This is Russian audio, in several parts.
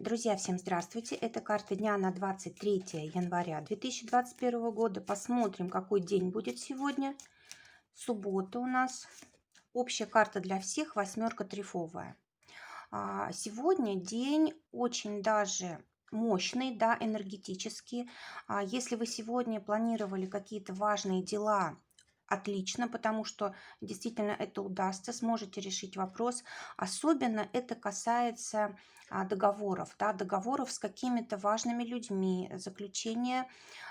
Друзья, всем здравствуйте! Это карта дня на 23 января 2021 года. Посмотрим, какой день будет сегодня. Суббота у нас. Общая карта для всех, восьмерка трефовая. Сегодня день очень даже мощный, да, энергетический. Если вы сегодня планировали какие-то важные дела, отлично, потому что действительно это удастся, сможете решить вопрос. Особенно это касается договоров, да, договоров с какими-то важными людьми, заключение,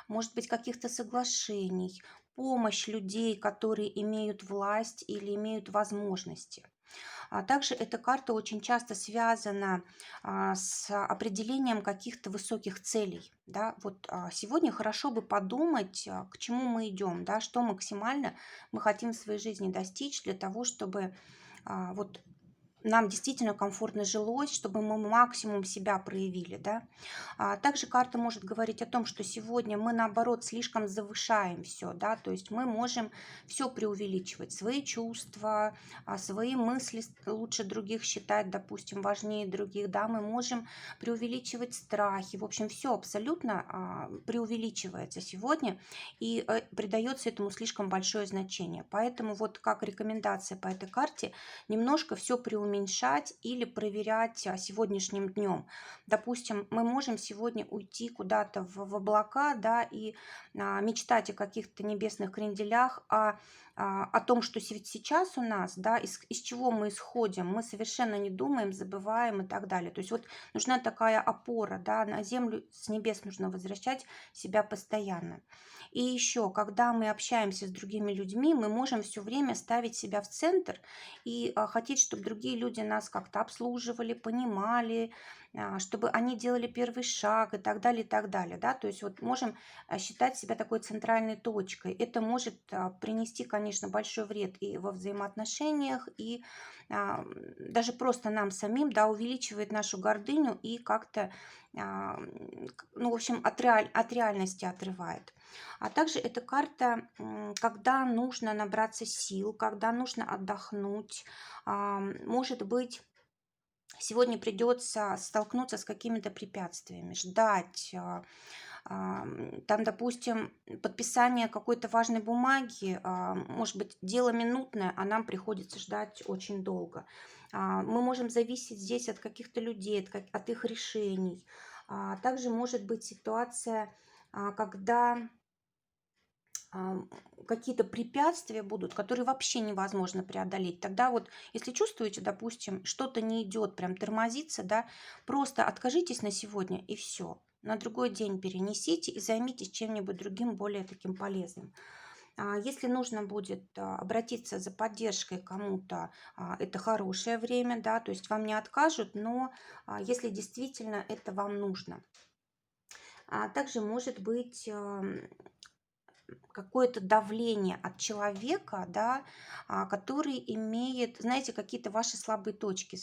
может быть, каких-то соглашений, помощь людей, которые имеют власть или имеют возможности. Также эта карта очень часто связана с определением каких-то высоких целей. Да? Вот сегодня хорошо бы подумать, к чему мы идем, да, что максимально мы хотим в своей жизни достичь для того, чтобы вот нам действительно комфортно жилось, чтобы мы максимум себя проявили, да. Также карта может говорить о том, что сегодня мы, наоборот, слишком завышаем все, да, то есть мы можем все преувеличивать, свои чувства, свои мысли лучше других считать, допустим, важнее других, да, мы можем преувеличивать страхи, в общем, все абсолютно преувеличивается сегодня и придается этому слишком большое значение. Поэтому вот как рекомендация по этой карте немножко все преуменьшать или проверять сегодняшним днем. Допустим, мы можем сегодня уйти куда-то в облака, да, и мечтать о каких-то небесных кренделях, о том, что сейчас у нас, да, из чего мы исходим, мы совершенно не думаем, забываем и так далее. То есть вот нужна такая опора, да, на землю с небес нужно возвращать себя постоянно. И еще, когда мы общаемся с другими людьми, мы можем все время ставить себя в центр и хотеть, чтобы другие люди нас как-то обслуживали, понимали, чтобы они делали первый шаг и так далее, и так далее. Да? То есть вот можем считать себя такой центральной точкой. Это может принести, конечно, большой вред и во взаимоотношениях, и даже просто нам самим, да, увеличивает нашу гордыню и как-то, ну, в общем, от реальности отрывает. А также эта карта, когда нужно набраться сил, когда нужно отдохнуть. Может быть, сегодня придется столкнуться с какими-то препятствиями, ждать. Там, допустим, подписание какой-то важной бумаги, может быть, дело минутное, а нам приходится ждать очень долго. Мы можем зависеть здесь от каких-то людей, от их решений. Также может быть ситуация, когда какие-то препятствия будут, которые вообще невозможно преодолеть. Тогда вот, если чувствуете, допустим, что-то не идет, прям тормозится, да, просто откажитесь на сегодня и все. На другой день перенесите и займитесь чем-нибудь другим, более таким полезным. Если нужно будет обратиться за поддержкой к кому-то, это хорошее время, да, то есть вам не откажут, но если действительно это вам нужно. Также может быть какое-то давление от человека, да, который имеет, знаете, какие-то ваши слабые точки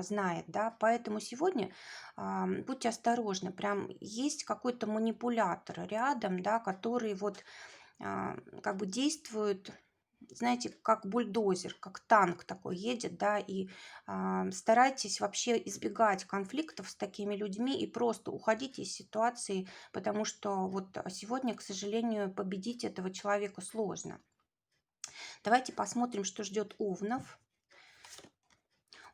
знает, да, поэтому сегодня будьте осторожны, прям есть какой-то манипулятор рядом, да, который вот как бы действует, знаете, как бульдозер, как танк такой едет, да, и старайтесь вообще избегать конфликтов с такими людьми и просто уходите из ситуации, потому что вот сегодня, к сожалению, победить этого человека сложно. Давайте посмотрим, что ждет овнов.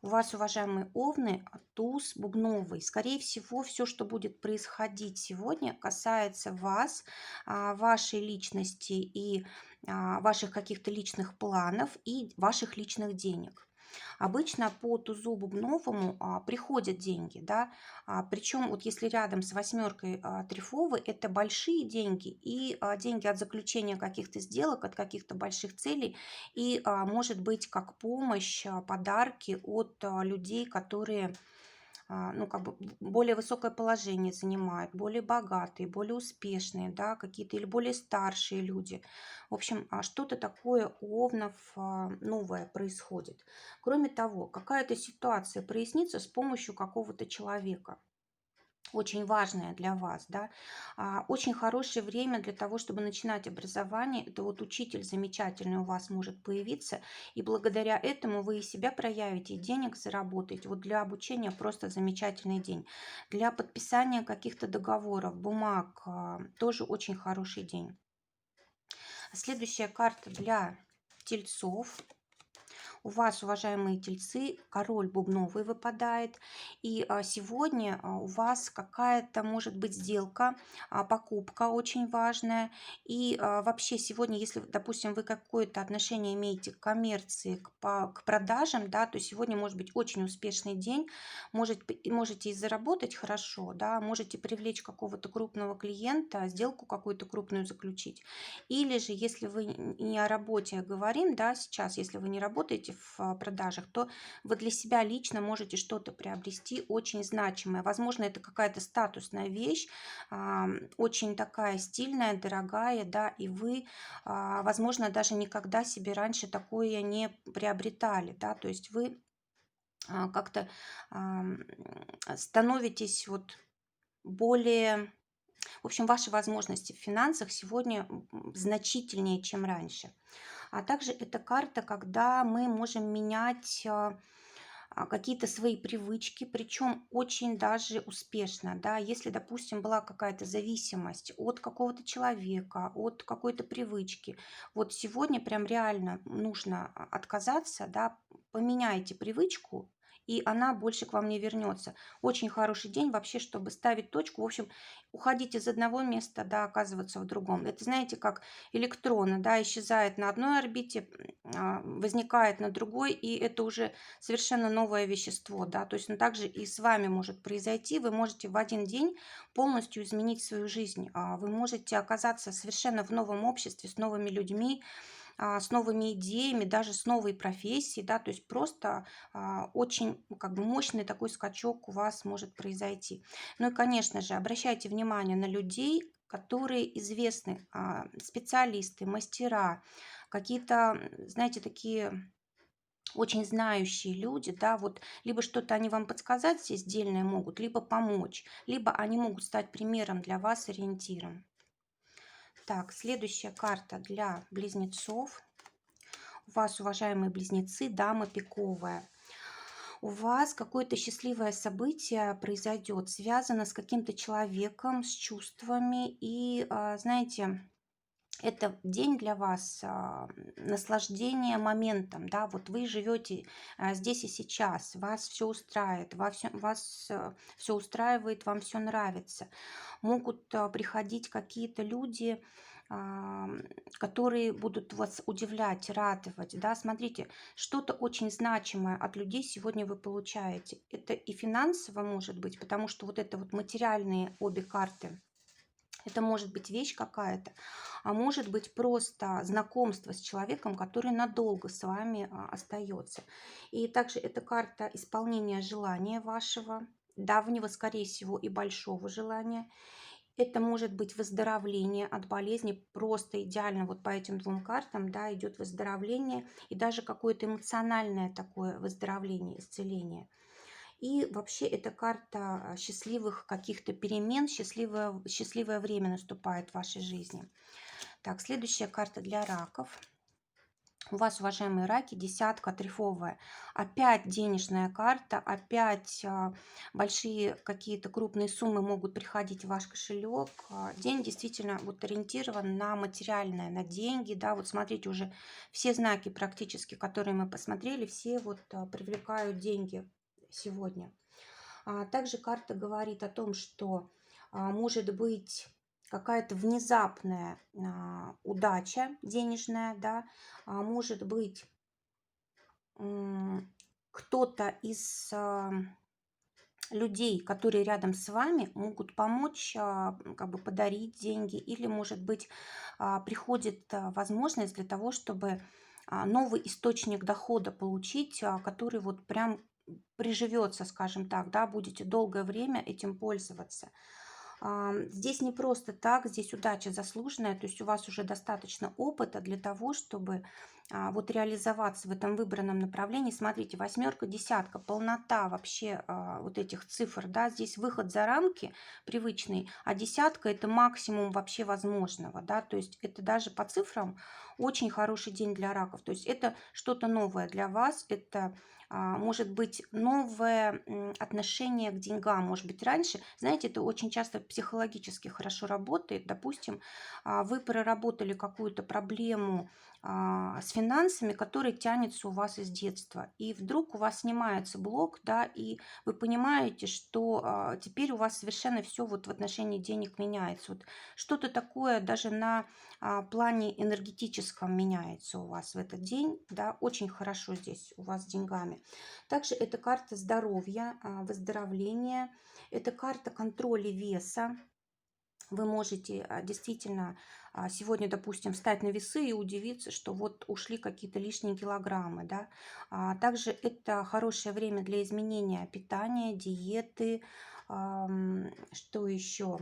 У вас, уважаемые овны, туз бубновый. Скорее всего, все, что будет происходить сегодня, касается вас, вашей личности и ваших каких-то личных планов и ваших личных денег. Обычно по тузу бубновому приходят деньги, да, причем вот если рядом с восьмеркой трефовой, это большие деньги и деньги от заключения каких-то сделок, от каких-то больших целей, и может быть как помощь, подарки от людей, которые ну, как бы более высокое положение занимают, более богатые, более успешные, да, какие-то или более старшие люди. В общем, что-то такое у овнов новое происходит. Кроме того, какая-то ситуация прояснится с помощью какого-то человека. очень важное для вас, да. Очень хорошее время для того, чтобы начинать образование. Это вот учитель замечательный у вас может появиться, и благодаря этому вы и себя проявите, и денег заработаете. Вот для обучения просто замечательный день. Для подписания каких-то договоров, бумаг тоже очень хороший день. Следующая карта для тельцов. У вас, уважаемые тельцы, король бубновый выпадает. И сегодня у вас какая-то может быть сделка, покупка очень важная. И вообще сегодня, если, допустим, вы какое-то отношение имеете к коммерции, к продажам, да, то сегодня может быть очень успешный день. Можете и заработать хорошо, да, можете привлечь какого-то крупного клиента, сделку какую-то крупную заключить. Или же, если вы не о работе говорим, да, сейчас, если вы не работаете в продажах, то вы для себя лично можете что-то приобрести очень значимое. Возможно, это какая-то статусная вещь, очень такая стильная, дорогая, да, и вы, возможно, даже никогда себе раньше такое не приобретали, да, то есть вы как-то становитесь вот более, в общем, ваши возможности в финансах сегодня значительнее, чем раньше. А также это карта, когда мы можем менять какие-то свои привычки, причем очень даже успешно, да, если, допустим, была какая-то зависимость от какого-то человека, от какой-то привычки, вот сегодня прям реально нужно отказаться, да, поменяйте привычку, и она больше к вам не вернется. Очень хороший день вообще, чтобы ставить точку. В общем, уходить из одного места, да, оказываться в другом. Это, знаете, как электроны, да, исчезает на одной орбите, возникает на другой, и это уже совершенно новое вещество, да, то есть также и с вами может произойти, вы можете в один день полностью изменить свою жизнь, вы можете оказаться совершенно в новом обществе, с новыми людьми, с новыми идеями, даже с новой профессией, да, то есть просто очень как бы мощный такой скачок у вас может произойти. Ну и, конечно же, обращайте внимание на людей, которые известны, специалисты, мастера, какие-то, знаете, такие очень знающие люди, да, вот либо что-то они вам подсказать здесь дельное могут, либо помочь, либо они могут стать примером для вас, ориентиром. Так, следующая карта для близнецов. У вас, уважаемые близнецы, дама пиковая. У вас какое-то счастливое событие произойдет, связано с каким-то человеком, с чувствами. И, знаете, это день для вас наслаждения моментом, да, вот вы живете здесь и сейчас, вас все устраивает, вас все устраивает, вам все нравится. Могут приходить какие-то люди, а, которые будут вас удивлять, радовать, да, смотрите, что-то очень значимое от людей сегодня вы получаете. Это и финансово может быть, потому что вот это вот материальные обе карты, это может быть вещь какая-то, а может быть просто знакомство с человеком, который надолго с вами остается. И также это карта исполнения желания вашего, давнего, скорее всего, и большого желания. Это может быть выздоровление от болезни, просто идеально вот по этим двум картам, да, идет выздоровление и даже какое-то эмоциональное такое выздоровление, исцеление. И вообще эта карта счастливых каких-то перемен, счастливое время наступает в вашей жизни. Так, следующая карта для раков. У вас, уважаемые раки, десятка трефовая. Опять денежная карта, опять большие какие-то крупные суммы могут приходить в ваш кошелек. День действительно вот ориентирован на материальное, на деньги. Да, вот смотрите, уже все знаки практически, которые мы посмотрели, все вот привлекают деньги сегодня. Также карта говорит о том, что может быть какая-то внезапная удача денежная, да, может быть кто-то из людей, которые рядом с вами, могут помочь, как бы подарить деньги, или, может быть, приходит возможность для того, чтобы новый источник дохода получить, который вот прям приживется, скажем так, да, будете долгое время этим пользоваться. Здесь не просто так, здесь удача заслуженная, то есть у вас уже достаточно опыта для того, чтобы вот реализоваться в этом выбранном направлении. Смотрите, восьмерка, десятка, полнота вообще вот этих цифр, да, здесь выход за рамки привычный, а десятка это максимум вообще возможного, да, то есть это даже по цифрам очень хороший день для раков, то есть это что-то новое для вас, это может быть новое отношение к деньгам, может быть раньше, знаете, это очень часто психологически хорошо работает, допустим, вы проработали какую-то проблему с финансами, который тянется у вас из детства. И вдруг у вас снимается блок, да, и вы понимаете, что теперь у вас совершенно все вот в отношении денег меняется. Вот что-то такое даже на плане энергетическом меняется у вас в этот день, да, очень хорошо здесь у вас с деньгами. Также это карта здоровья, выздоровления, это карта контроля веса, вы можете действительно сегодня, допустим, встать на весы и удивиться, что вот ушли какие-то лишние килограммы, да. Также это хорошее время для изменения питания, диеты. Что еще?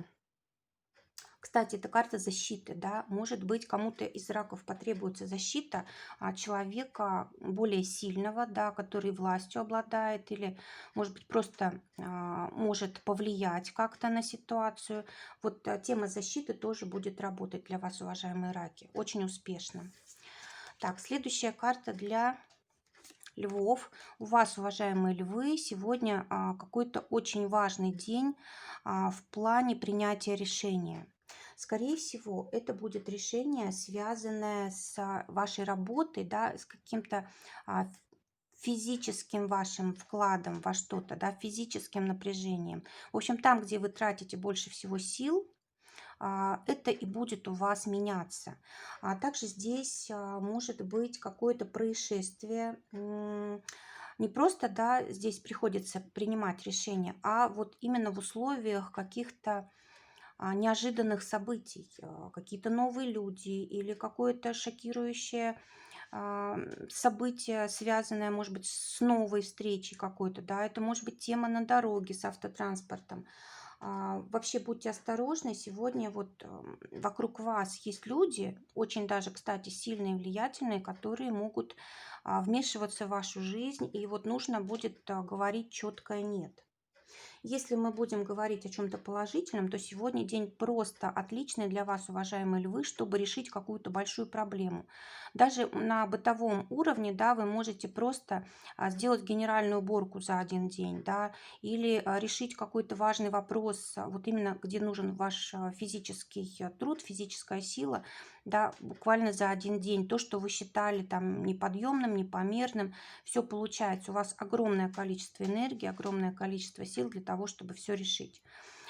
Кстати, это карта защиты, да. Может быть, кому-то из раков потребуется защита человека более сильного, да, который властью обладает, или, может быть, просто может повлиять как-то на ситуацию. Вот тема защиты тоже будет работать для вас, уважаемые раки, очень успешно. Так, следующая карта для львов. У вас, уважаемые львы, сегодня какой-то очень важный день в плане принятия решения. Скорее всего, это будет решение, связанное с вашей работой, да, с каким-то физическим вашим вкладом во что-то, да, физическим напряжением. В общем, там, где вы тратите больше всего сил, это и будет у вас меняться. Также здесь может быть какое-то происшествие. Не просто, да, здесь приходится принимать решения, а вот именно в условиях каких-то неожиданных событий, какие-то новые люди или какое-то шокирующее событие, связанное, может быть, с новой встречей какой-то, да, это может быть тема на дороге с автотранспортом. Вообще будьте осторожны, сегодня вот вокруг вас есть люди, очень даже, кстати, сильные, влиятельные, которые могут вмешиваться в вашу жизнь, и вот нужно будет говорить четкое «нет». Если мы будем говорить о чем-то положительном, то сегодня день просто отличный для вас, уважаемые львы, чтобы решить какую-то большую проблему. Даже на бытовом уровне, да, вы можете просто сделать генеральную уборку за один день, да, или решить какой-то важный вопрос, вот именно где нужен ваш физический труд, физическая сила, да, буквально за один день. То, что вы считали там неподъемным, непомерным, все получается. У вас огромное количество энергии, огромное количество сил для того, чтобы все решить.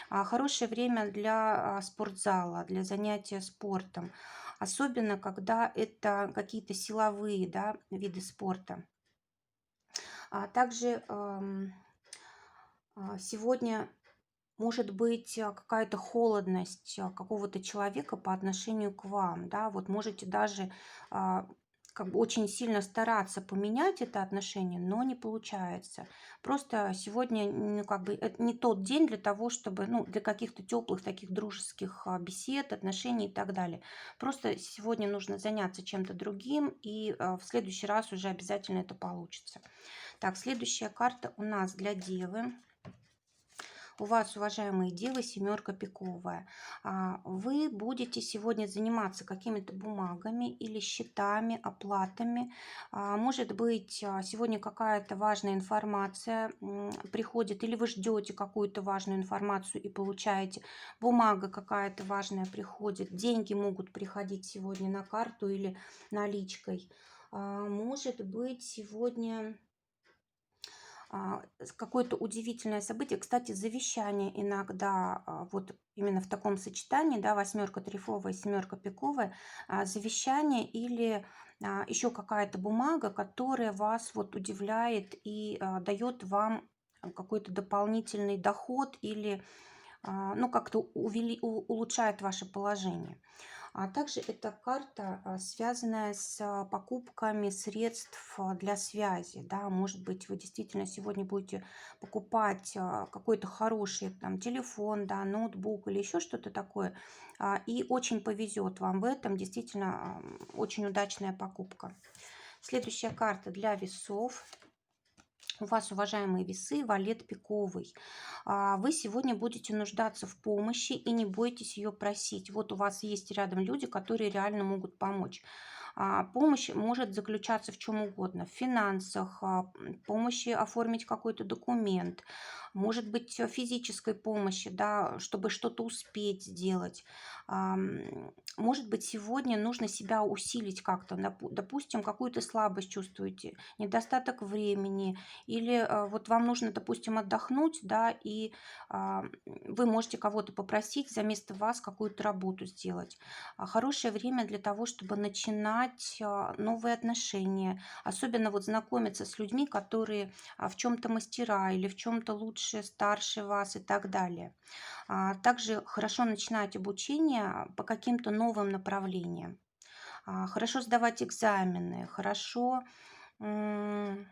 Хорошее время для спортзала, для занятия спортом. Особенно, когда это какие-то силовые, да, виды спорта. Также сегодня может быть какая-то холодность какого-то человека по отношению к вам, да, вот можете даже как бы очень сильно стараться поменять это отношение, но не получается. Просто сегодня, ну, как бы это не тот день для того, чтобы, ну, для каких-то теплых таких дружеских бесед, отношений и так далее. Просто сегодня нужно заняться чем-то другим, и в следующий раз уже обязательно это получится. Так, следующая карта у нас для Девы. У вас, уважаемые девы, семерка пиковая. Вы будете сегодня заниматься какими-то бумагами или счетами, оплатами. Может быть, сегодня какая-то важная информация приходит, или вы ждете какую-то важную информацию и получаете. Бумага какая-то важная приходит. Деньги могут приходить сегодня на карту или наличкой. Может быть, сегодня какое-то удивительное событие. Кстати, завещание иногда вот именно в таком сочетании, да, восьмерка трифовая, семерка пиковая, завещание или еще какая-то бумага, которая вас вот удивляет и дает вам какой-то дополнительный доход или ну, как-то улучшает ваше положение. А также эта карта, связанная с покупками средств для связи. Да, может быть, вы действительно сегодня будете покупать какой-то хороший там телефон, да, ноутбук или еще что-то такое, и очень повезет вам в этом. Действительно, очень удачная покупка. Следующая карта для весов. У вас, уважаемые весы, валет пиковый. Вы сегодня будете нуждаться в помощи и не бойтесь ее просить. Вот у вас есть рядом люди, которые реально могут помочь. Помощь может заключаться в чем угодно. В финансах, помощи оформить какой-то документ, может быть, физической помощи, да, чтобы что-то успеть сделать. Может быть, сегодня нужно себя усилить как-то. Допустим, какую-то слабость чувствуете, недостаток времени, или вот вам нужно, допустим, отдохнуть, да, и вы можете кого-то попросить за место вас какую-то работу сделать. Хорошее время для того, чтобы начинать новые отношения, особенно вот знакомиться с людьми, которые в чем-то мастера или в чем-то лучше, старше вас и так далее. Также хорошо начинать обучение по каким-то новым направлениям. Хорошо сдавать экзамены, хорошо м,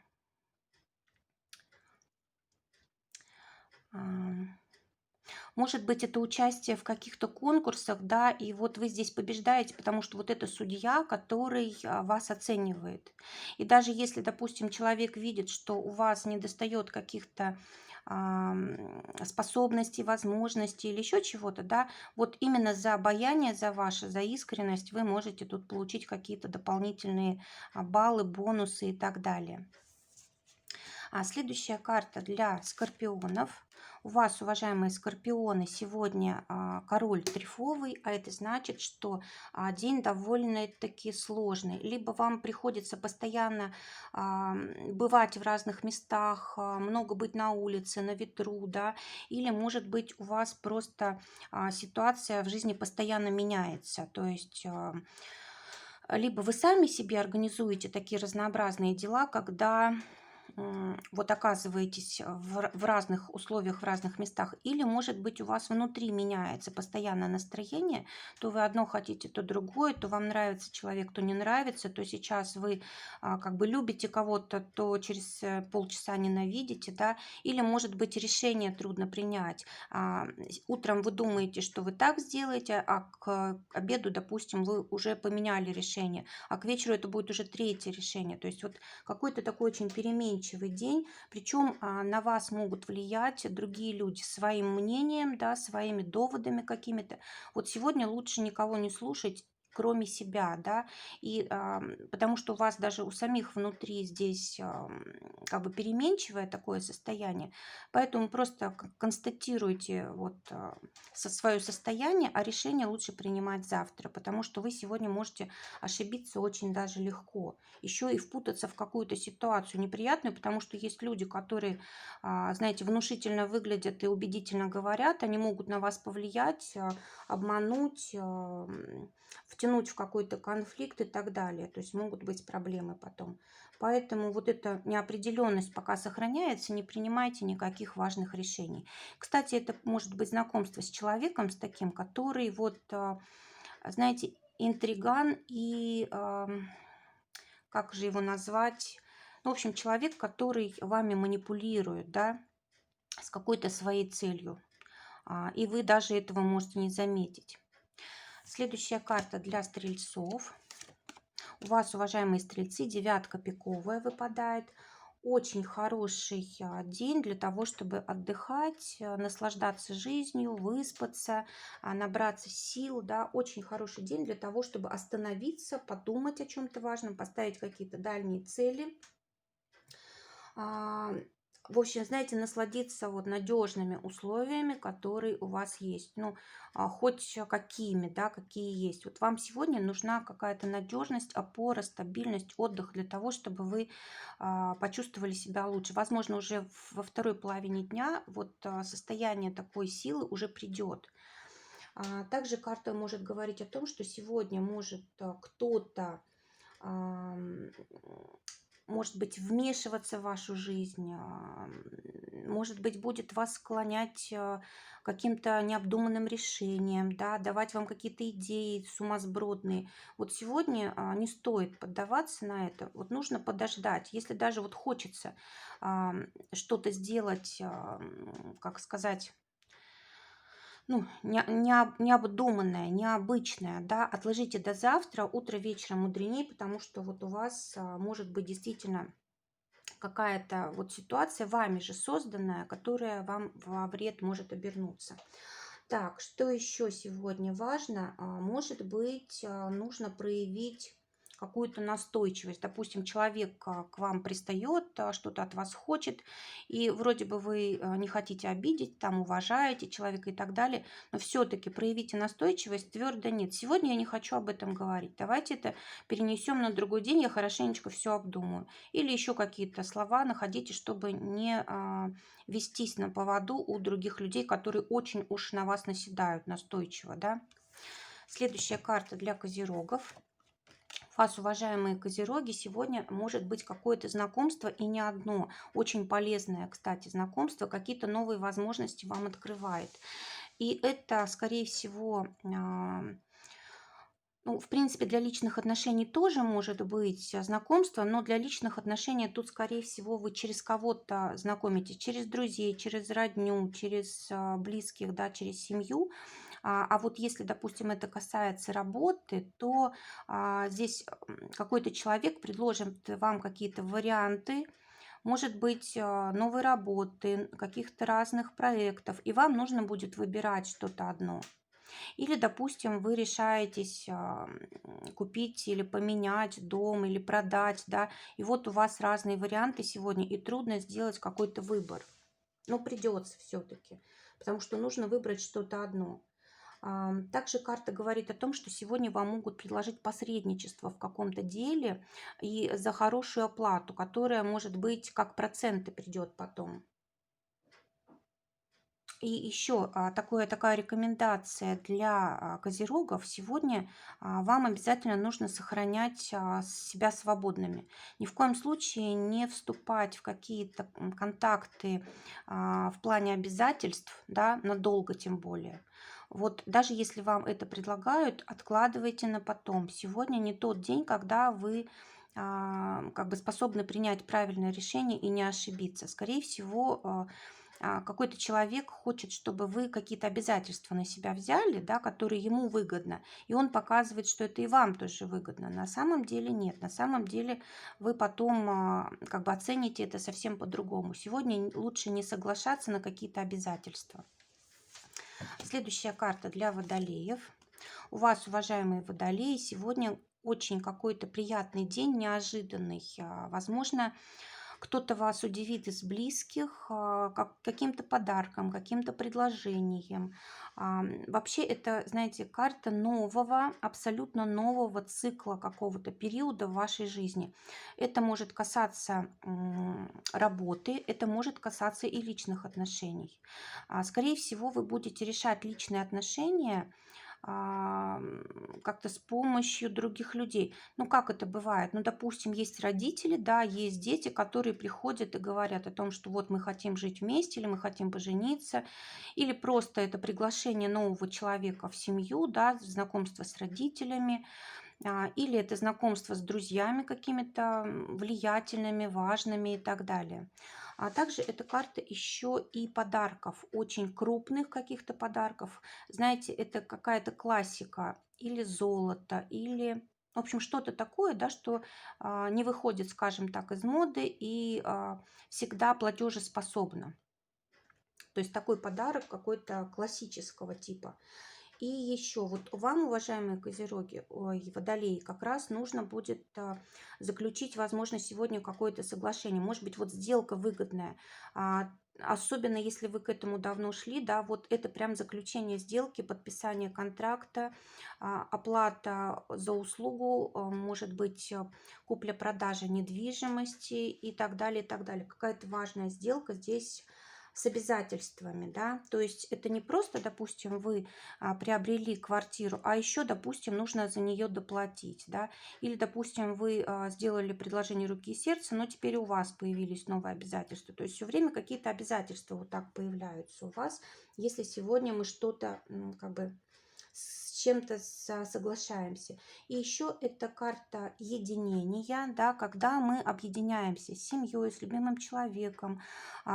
может быть, это участие в каких-то конкурсах, да, и вот вы здесь побеждаете, потому что вот это судья, который вас оценивает. И даже если, допустим, человек видит, что у вас недостает каких-то способностей, возможностей или еще чего-то, да, вот именно за обаяние, за ваше, за искренность вы можете тут получить какие-то дополнительные баллы, бонусы и так далее. Следующая карта для скорпионов. У вас, уважаемые скорпионы, сегодня король трефовый, а это значит, что день довольно-таки сложный. Либо вам приходится постоянно бывать в разных местах, много быть на улице, на ветру, да, или, может быть, у вас просто ситуация в жизни постоянно меняется. То есть либо вы сами себе организуете такие разнообразные дела, когда вот оказываетесь в разных условиях, в разных местах, или, может быть, у вас внутри меняется постоянно настроение, то вы одно хотите, то другое, то вам нравится человек, то не нравится, то сейчас вы как бы любите кого-то, то через полчаса ненавидите, да, или, может быть, решение трудно принять. Утром вы думаете, что вы так сделаете, а к обеду, допустим, вы уже поменяли решение, а к вечеру это будет уже третье решение. То есть вот какой-то такой очень переменчивый день, причем на вас могут влиять другие люди своим мнением, да, своими доводами какими-то. Вот сегодня лучше никого не слушать, кроме себя, да, и потому что у вас даже у самих внутри здесь как бы переменчивое такое состояние, поэтому просто констатируйте вот свое состояние, а решение лучше принимать завтра, потому что вы сегодня можете ошибиться очень даже легко, еще и впутаться в какую-то ситуацию неприятную, потому что есть люди, которые, знаете, внушительно выглядят и убедительно говорят, они могут на вас повлиять, обмануть, втянуть в какой-то конфликт и так далее. То есть могут быть проблемы потом. Поэтому вот эта неопределенность пока сохраняется, не принимайте никаких важных решений. Кстати, это может быть знакомство с человеком, с таким, который вот, знаете, интриган и как же его назвать? Ну, в общем, человек, который вами манипулирует, да, с какой-то своей целью. И вы даже этого можете не заметить. Следующая карта для стрельцов. У вас, уважаемые стрельцы, девятка пиковая выпадает. Очень хороший день для того, чтобы отдыхать, наслаждаться жизнью, выспаться, набраться сил. Да. Очень хороший день для того, чтобы остановиться, подумать о чем-то важном, поставить какие-то дальние цели. В общем, знаете, насладиться вот надежными условиями, которые у вас есть. Ну, хоть какими, да, какие есть. Вот вам сегодня нужна какая-то надежность, опора, стабильность, отдых для того, чтобы вы почувствовали себя лучше. Возможно, уже во второй половине дня вот состояние такой силы уже придет. Также карта может говорить о том, что сегодня может кто-то может быть, вмешиваться в вашу жизнь, может быть, будет вас склонять к каким-то необдуманным решениям, да, давать вам какие-то идеи сумасбродные. Вот сегодня не стоит поддаваться на это. Вот нужно подождать. Если даже вот хочется что-то сделать, как сказать, ну, необдуманное, необычное, да, отложите до завтра, утро вечером мудренее, потому что вот у вас может быть действительно какая-то вот ситуация, вами же созданная, которая вам во вред может обернуться. Так, что еще сегодня важно? Может быть, нужно проявить какую-то настойчивость. Допустим, человек к вам пристает, что-то от вас хочет, и вроде бы вы не хотите обидеть, там уважаете человека и так далее, но все-таки проявите настойчивость, твердо нет. Сегодня я не хочу об этом говорить. Давайте это перенесем на другой день, я хорошенечко все обдумаю. Или еще какие-то слова находите, чтобы не вестись на поводу у других людей, которые очень уж на вас наседают настойчиво, да. Следующая карта для козерогов. У вас, уважаемые козероги, сегодня может быть какое-то знакомство, и не одно. Очень полезное, кстати, знакомство, какие-то новые возможности вам открывает. И это, скорее всего, ну, в принципе, для личных отношений тоже может быть знакомство, но для личных отношений тут, скорее всего, вы через кого-то знакомитесь, через друзей, через родню, через близких, да, через семью. А вот если, допустим, это касается работы, то здесь какой-то человек предложит вам какие-то варианты, может быть, новой работы, каких-то разных проектов, и вам нужно будет выбирать что-то одно. Или, допустим, вы решаетесь купить или поменять дом, или продать, да, и вот у вас разные варианты сегодня, и трудно сделать какой-то выбор. Но придется все-таки, потому что нужно выбрать что-то одно. Также карта говорит о том, что сегодня вам могут предложить посредничество в каком-то деле и за хорошую оплату, которая, может быть, как проценты придет потом. И еще такая рекомендация для козерогов. Сегодня вам обязательно нужно сохранять себя свободными. Ни в коем случае не вступать в какие-то контакты в плане обязательств, да, надолго тем более. Вот даже если вам это предлагают, откладывайте на потом. Сегодня не тот день, когда вы как бы способны принять правильное решение и не ошибиться. Скорее всего, какой-то человек хочет, чтобы вы какие-то обязательства на себя взяли, да, которые ему выгодно, и он показывает, что это и вам тоже выгодно. На самом деле нет. На самом деле вы потом как бы оцените это совсем по-другому. Сегодня лучше не соглашаться на какие-то обязательства. Следующая карта для водолеев. У вас, уважаемые водолеи, сегодня очень какой-то приятный день, неожиданный. Возможно, кто-то вас удивит из близких каким-то подарком, каким-то предложением. Вообще это, знаете, карта нового, абсолютно нового цикла какого-то периода в вашей жизни. Это может касаться работы, это может касаться и личных отношений. Скорее всего, вы будете решать личные отношения как-то с помощью других людей. Ну, как это бывает? Ну, допустим, есть родители, да, есть дети, которые приходят и говорят о том, что вот мы хотим жить вместе, или мы хотим пожениться, или просто это приглашение нового человека в семью, да, знакомство с родителями, или это знакомство с друзьями какими-то влиятельными, важными и так далее. А также эта карта еще и подарков, очень крупных каких-то подарков. Знаете, это какая-то классика, или золото, или, в общем, что-то такое, да, что не выходит, скажем так, из моды и всегда платежеспособно. То есть такой подарок какой-то классического типа. И еще вот вам, уважаемые козероги, ой, водолеи, как раз нужно будет заключить, возможно, сегодня какое-то соглашение. Может быть, вот сделка выгодная. Особенно если вы к этому давно шли, да, вот это прям заключение сделки, подписание контракта, оплата за услугу, может быть, купля-продажа недвижимости и так далее, и так далее. Какая-то важная сделка здесь с обязательствами, да, то есть это не просто, допустим, вы приобрели квартиру, а еще, допустим, нужно за нее доплатить, да, или, допустим, вы сделали предложение руки и сердца, но теперь у вас появились новые обязательства, то есть все время какие-то обязательства вот так появляются у вас, если сегодня мы что-то как бы с чем-то соглашаемся. И еще это карта единения, да, когда мы объединяемся с семьей, с любимым человеком,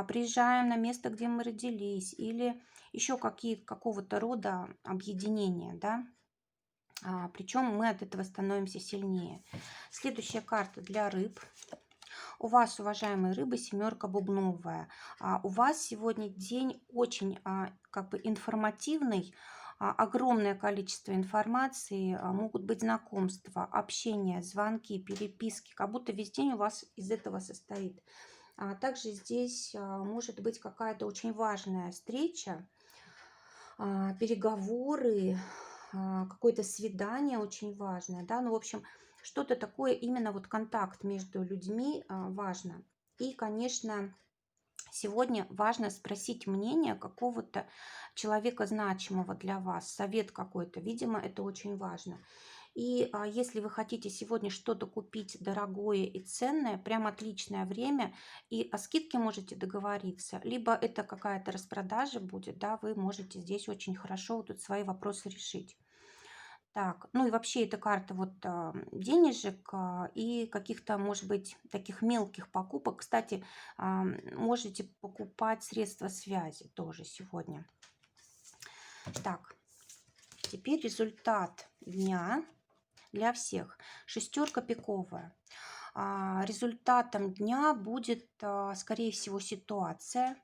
приезжаем на место, где мы родились, или еще какого-то рода объединения, да, причем мы от этого становимся сильнее. Следующая карта для рыб. У вас, уважаемые рыбы, семерка бубновая. У вас сегодня день очень как бы информативный, огромное количество информации, могут быть знакомства, общение, звонки, переписки, как будто весь день у вас из этого состоит. Также здесь может быть какая-то очень важная встреча, переговоры, какое-то свидание очень важное, да, ну, в общем, что-то такое, именно вот контакт между людьми важно. И, конечно, сегодня важно спросить мнение какого-то человека значимого для вас, совет какой-то, видимо, это очень важно. И если вы хотите сегодня что-то купить дорогое и ценное, прям отличное время, и о скидке можете договориться, либо это какая-то распродажа будет, да, вы можете здесь очень хорошо вот тут свои вопросы решить. Так, ну и вообще эта карта вот денежек и каких-то, может быть, таких мелких покупок. Кстати, можете покупать средства связи тоже сегодня. Так, теперь результат дня для всех. Шестерка пиковая. Результатом дня будет, скорее всего, ситуация,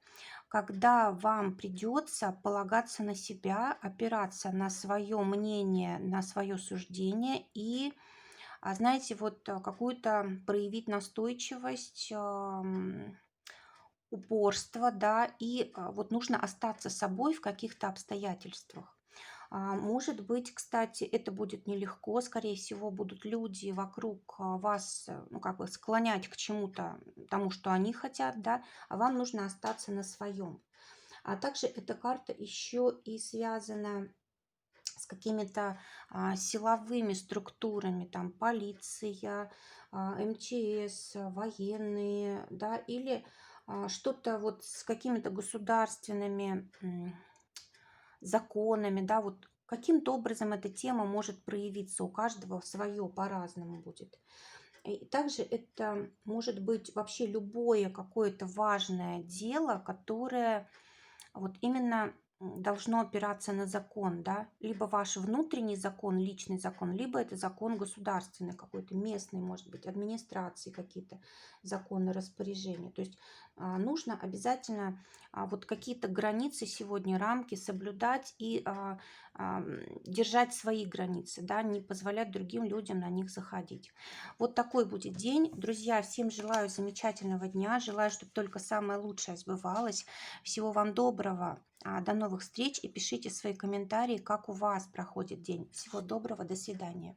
когда вам придется полагаться на себя, опираться на свое мнение, на свое суждение и, знаете, вот какую-то проявить настойчивость, упорство, да, и вот нужно остаться собой в каких-то обстоятельствах. Может быть, кстати, это будет нелегко. Скорее всего, будут люди вокруг вас, ну, как бы склонять к чему-то, тому, что они хотят, да, а вам нужно остаться на своем. А также эта карта еще и связана с какими-то силовыми структурами, там полиция, МЧС, военные, да, или что-то вот с какими-то государственными законами, да, вот каким-то образом эта тема может проявиться, у каждого свое по-разному будет. И также это может быть вообще любое какое-то важное дело, которое вот именно должно опираться на закон, да, либо ваш внутренний закон, личный закон, либо это закон государственный какой-то, местный, может быть, администрации какие-то законы, распоряжения. То есть нужно обязательно вот какие-то границы сегодня, рамки соблюдать и держать свои границы, да, не позволять другим людям на них заходить. Вот такой будет день. Друзья, всем желаю замечательного дня, желаю, чтобы только самое лучшее сбывалось. Всего вам доброго, до новых встреч и пишите свои комментарии, как у вас проходит день. Всего доброго, до свидания.